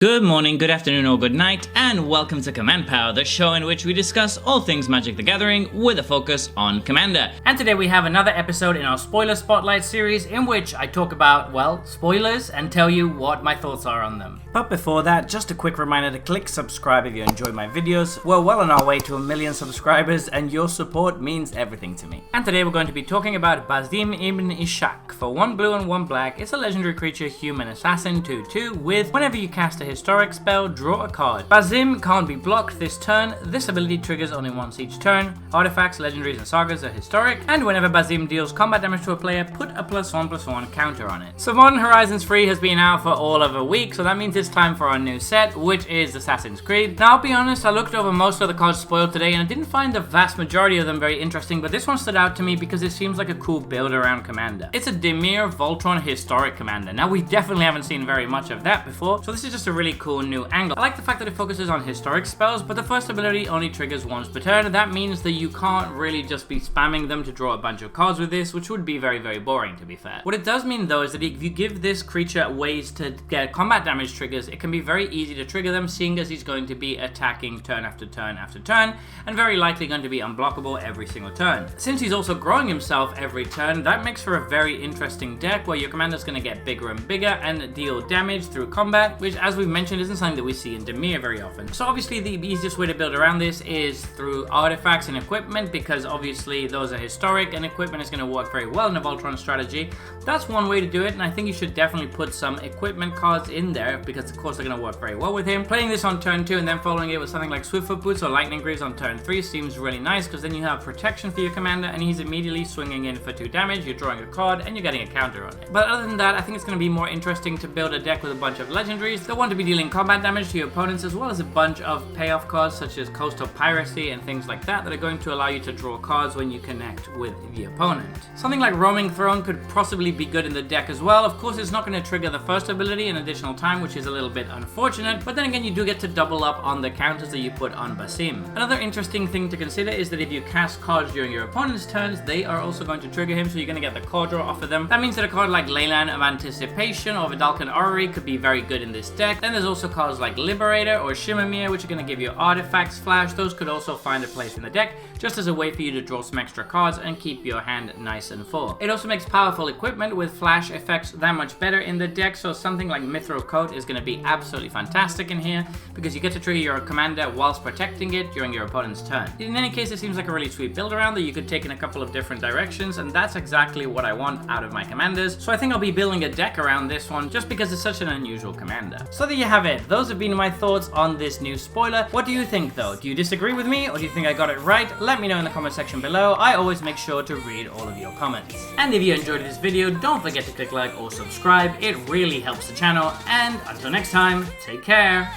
Good morning, good afternoon, or good night, and welcome to Command Power, the show in which we discuss all things Magic the Gathering with a focus on Commander. And today we have another episode in our Spoiler Spotlight series in which I talk about, well, spoilers and tell you what my thoughts are on them. But before that, just a quick reminder to click subscribe if you enjoy my videos. We're well on our way to 1 million subscribers and your support means everything to me. And today we're going to be talking about Basim Ibn Ishaq. For 1 blue and 1 black, it's a legendary creature, human assassin, 2/2, with whenever you cast a historic spell, draw a card. Basim can't be blocked this turn. This ability triggers only once each turn. Artifacts, legendaries, and sagas are historic. And whenever Basim deals combat damage to a player, put a +1/+1 counter on it. So Modern Horizons 3 has been out for all of a week, so that means it's time for our new set, which is Assassin's Creed. Now, I'll be honest, I looked over most of the cards spoiled today, and I didn't find the vast majority of them very interesting, but this one stood out to me because it seems like a cool build around Commander. It's a Dimir Voltron historic Commander. Now, we definitely haven't seen very much of that before, so this is just a really cool new angle. I like the fact that it focuses on historic spells, but the first ability only triggers once per turn. That means that you can't really just be spamming them to draw a bunch of cards with this, which would be very, very boring, to be fair. What it does mean, though, is that if you give this creature ways to get combat damage triggers, it can be very easy to trigger them, seeing as he's going to be attacking turn after turn after turn, and very likely going to be unblockable every single turn. Since he's also growing himself every turn, that makes for a very interesting deck where your commander's going to get bigger and bigger and deal damage through combat, which, as we've mentioned, isn't something that we see in Dimir very often. So obviously the easiest way to build around this is through artifacts and equipment, because obviously those are historic and equipment is going to work very well in a Voltron strategy. That's one way to do it, and I think you should definitely put some equipment cards in there because of course they're going to work very well with him. Playing this on turn 2 and then following it with something like Swiftfoot Boots or Lightning Greaves on turn 3 seems really nice, because then you have protection for your commander and he's immediately swinging in for 2 damage, you're drawing a card and you're getting a counter on it. But other than that, I think it's going to be more interesting to build a deck with a bunch of legendaries that want to be dealing combat damage to your opponents, as well as a bunch of payoff cards such as Coastal Piracy and things like that that are going to allow you to draw cards when you connect with the opponent. Something like Roaming Throne could possibly be good in the deck as well. Of course, it's not going to trigger the first ability an additional time, which is a little bit unfortunate, but then again, you do get to double up on the counters that you put on Basim. Another interesting thing to consider is that if you cast cards during your opponent's turns, they are also going to trigger him, so you're going to get the card draw off of them. That means that a card like Leyland of Anticipation or Vidalcan Orrery could be very good in this deck. Then there's also cards like Liberator or Shimmermere, which are going to give you artifacts flash. Those could also find a place in the deck, just as a way for you to draw some extra cards and keep your hand nice and full. It also makes powerful equipment with flash effects that much better in the deck, so something like Mithril Coat is going to be absolutely fantastic in here, because you get to trigger your commander whilst protecting it during your opponent's turn. In any case, it seems like a really sweet build around that you could take in a couple of different directions, and that's exactly what I want out of my commanders. So I think I'll be building a deck around this one just because it's such an unusual commander. So there you have it. Those have been my thoughts on this new spoiler. What do you think though? Do you disagree with me, or do you think I got it right? Let me know in the comment section below. I always make sure to read all of your comments. And if you enjoyed this video, don't forget to click like or subscribe. It really helps the channel. And until next time, take care.